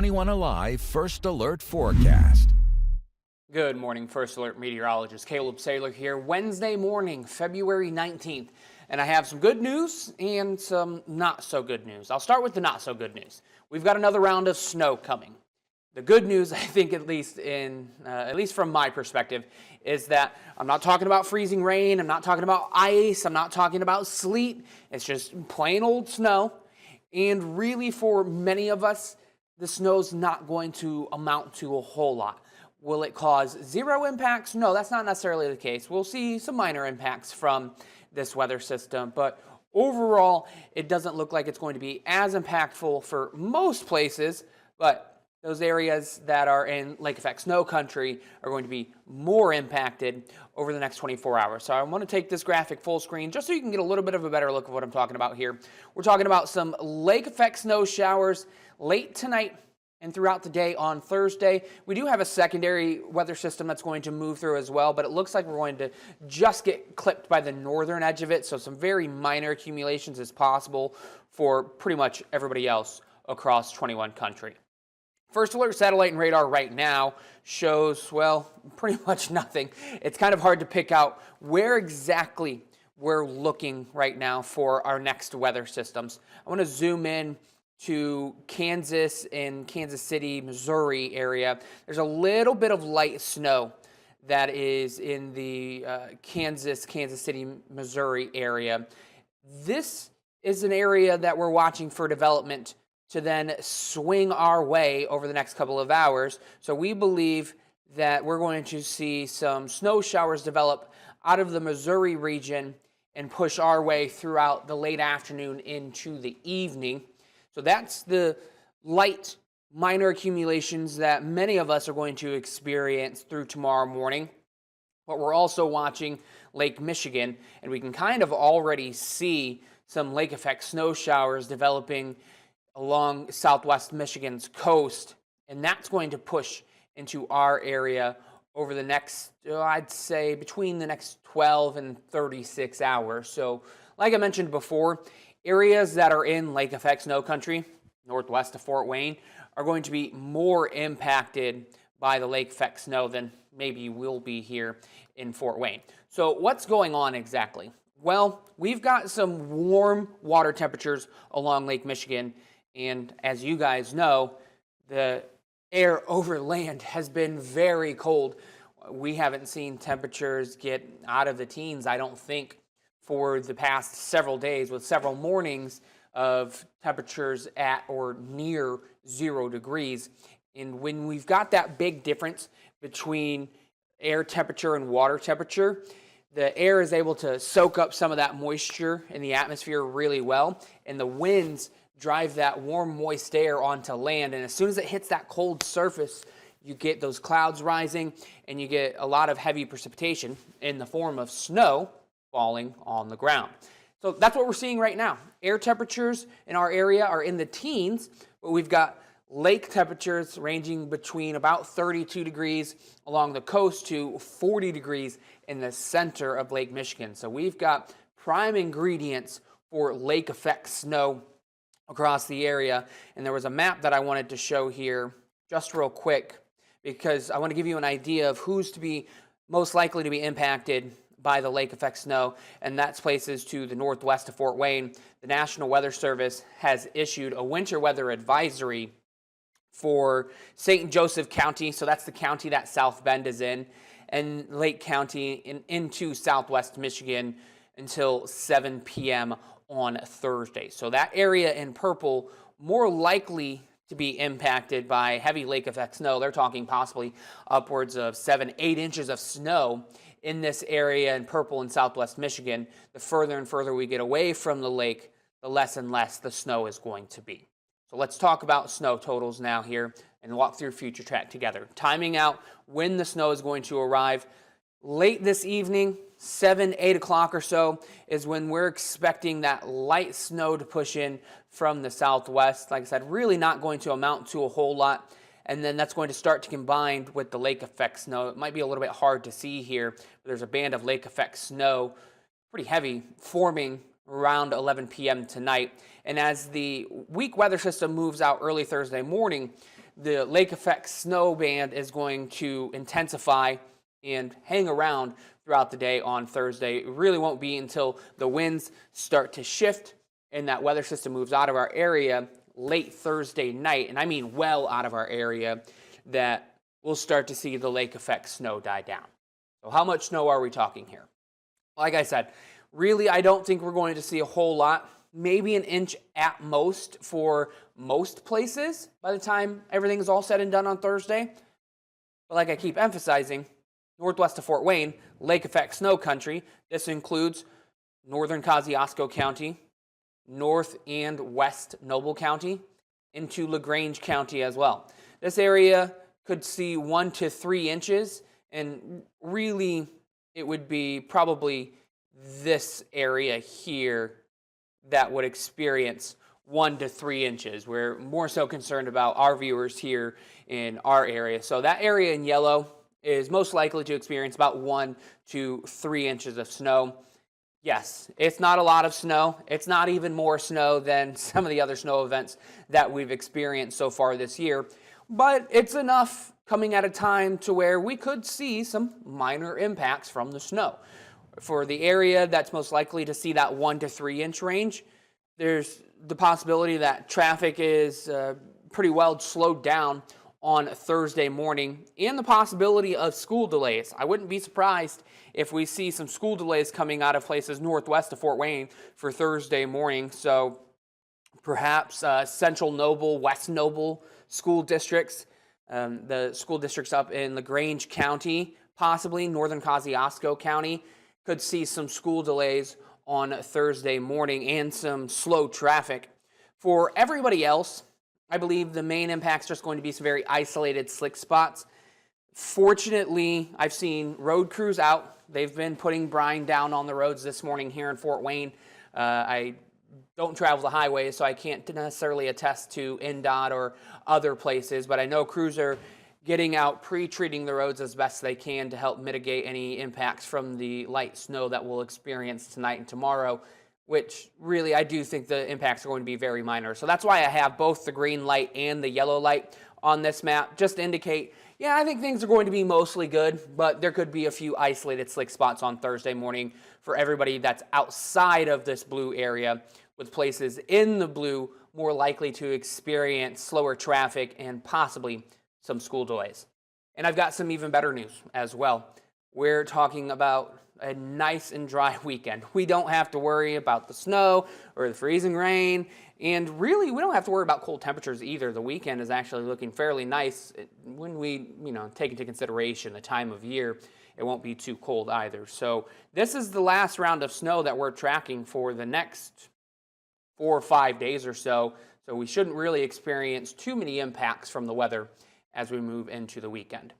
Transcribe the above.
21Alive First Alert Forecast. Good morning, First Alert meteorologist Caleb Saylor here. Wednesday morning, February 19th, and I have some good news and some not so good news. I'll start with the not so good news. We've got another round of snow coming. The good news, I think, at least from my perspective, is that I'm not talking about freezing rain. I'm not talking about ice. I'm not talking about sleet. It's just plain old snow. And really, for many of us, the snow's not going to amount to a whole lot. Will it cause zero impacts? No, that's not necessarily the case. We'll see some minor impacts from this weather system, but overall, it doesn't look like it's going to be as impactful for most places, but those areas that are in lake effect snow country are going to be more impacted over the next 24 hours. So I want to take this graphic full screen just so you can get a little bit of a better look of what I'm talking about here. We're talking about some lake effect snow showers late tonight and throughout the day on Thursday. We do have a secondary weather system that's going to move through as well, but it looks like we're going to just get clipped by the northern edge of it, so some very minor accumulations is possible for pretty much everybody else across 21 country. First Alert satellite and radar right now shows, well, pretty much nothing. It's kind of hard to pick out where exactly we're looking right now for our next weather systems. I want to zoom in to Kansas and Kansas City, Missouri area. There's a little bit of light snow that is in the Kansas City, Missouri area. This is an area that we're watching for development to then swing our way over the next couple of hours. So we believe that we're going to see some snow showers develop out of the Missouri region and push our way throughout the late afternoon into the evening. So that's the light minor accumulations that many of us are going to experience through tomorrow morning. But we're also watching Lake Michigan, and we can kind of already see some lake effect snow showers developing along southwest Michigan's coast, and that's going to push into our area over the next, I'd say, between the next 12 and 36 hours. So, like I mentioned before, areas that are in lake effect snow country, northwest of Fort Wayne, are going to be more impacted by the lake effect snow than maybe we'll be here in Fort Wayne. So what's going on exactly? Well, we've got some warm water temperatures along Lake Michigan, and as you guys know, the air over land has been very cold. We haven't seen temperatures get out of the teens, I don't think, for the past several days, with several mornings of temperatures at or near 0 degrees. And when we've got that big difference between air temperature and water temperature, the air is able to soak up some of that moisture in the atmosphere really well, and the winds drive that warm, moist air onto land. And as soon as it hits that cold surface, you get those clouds rising, and you get a lot of heavy precipitation in the form of snow falling on the ground. So that's what we're seeing right now. Air temperatures in our area are in the teens, but we've got lake temperatures ranging between about 32 degrees along the coast to 40 degrees in the center of Lake Michigan. So we've got prime ingredients for lake effect snow across the area. And there was a map that I wanted to show here just real quick, because I want to give you an idea of who's to be most likely to be impacted by the lake effect snow, and that's places to the northwest of Fort Wayne. The National Weather Service has issued a winter weather advisory for St. Joseph County, so that's the county that South Bend is in, and Lake County into southwest Michigan until 7 p.m. on Thursday. So that area in purple more likely to be impacted by heavy lake effect snow. They're talking possibly upwards of 7-8 inches of snow in this area in purple in southwest Michigan. The further and further we get away from the lake, the less and less the snow is going to be. So let's talk about snow totals now here and walk through future track together. Timing out when the snow is going to arrive. Late this evening, 7, 8 o'clock or so, is when we're expecting that light snow to push in from the southwest. Like I said, really not going to amount to a whole lot. And then that's going to start to combine with the lake effect snow. It might be a little bit hard to see here, but there's a band of lake effect snow, pretty heavy, forming around 11 p.m. tonight. And as the weak weather system moves out early Thursday morning, the lake effect snow band is going to intensify and hang around throughout the day on Thursday. It really won't be until the winds start to shift and that weather system moves out of our area late Thursday night, and I mean well out of our area, that we'll start to see the lake effect snow die down. So how much snow are we talking here? Like I said, really I don't think we're going to see a whole lot. Maybe an inch at most for most places by the time everything is all said and done on Thursday. But like I keep emphasizing, northwest of Fort Wayne, lake effect snow country. This includes northern Kosciuszko County, north and west Noble County, into LaGrange County as well. This area could see 1 to 3 inches, and really it would be probably this area here that would experience 1 to 3 inches. We're more so concerned about our viewers here in our area. So that area in yellow is most likely to experience about 1 to 3 inches of snow. Yes, it's not a lot of snow. It's not even more snow than some of the other snow events that we've experienced so far this year, but it's enough coming at a time to where we could see some minor impacts from the snow. For the area that's most likely to see that 1 to 3 inch range, there's the possibility that traffic is pretty well slowed down on Thursday morning, and the possibility of school delays. I wouldn't be surprised if we see some school delays coming out of places northwest of Fort Wayne for Thursday morning. So perhaps Central Noble, West Noble school districts, the school districts up in LaGrange County, possibly northern Kosciuszko County, could see some school delays on Thursday morning and some slow traffic. For everybody else, I believe the main impact's just going to be some very isolated slick spots. Fortunately, I've seen road crews out. They've been putting brine down on the roads this morning here in Fort Wayne. I don't travel the highways, so I can't necessarily attest to NDOT or other places, but I know crews are getting out, pre-treating the roads as best they can to help mitigate any impacts from the light snow that we'll experience tonight and tomorrow, which really I do think the impacts are going to be very minor. So that's why I have both the green light and the yellow light on this map, just to indicate, yeah, I think things are going to be mostly good, but there could be a few isolated slick spots on Thursday morning for everybody that's outside of this blue area, with places in the blue more likely to experience slower traffic and possibly some school delays. And I've got some even better news as well. We're talking about a nice and dry weekend. We don't have to worry about the snow or the freezing rain, and really we don't have to worry about cold temperatures either. The weekend is actually looking fairly nice when we, take into consideration the time of year. It won't be too cold either. So this is the last round of snow that we're tracking for the next 4 or 5 days or so. So we shouldn't really experience too many impacts from the weather as we move into the weekend.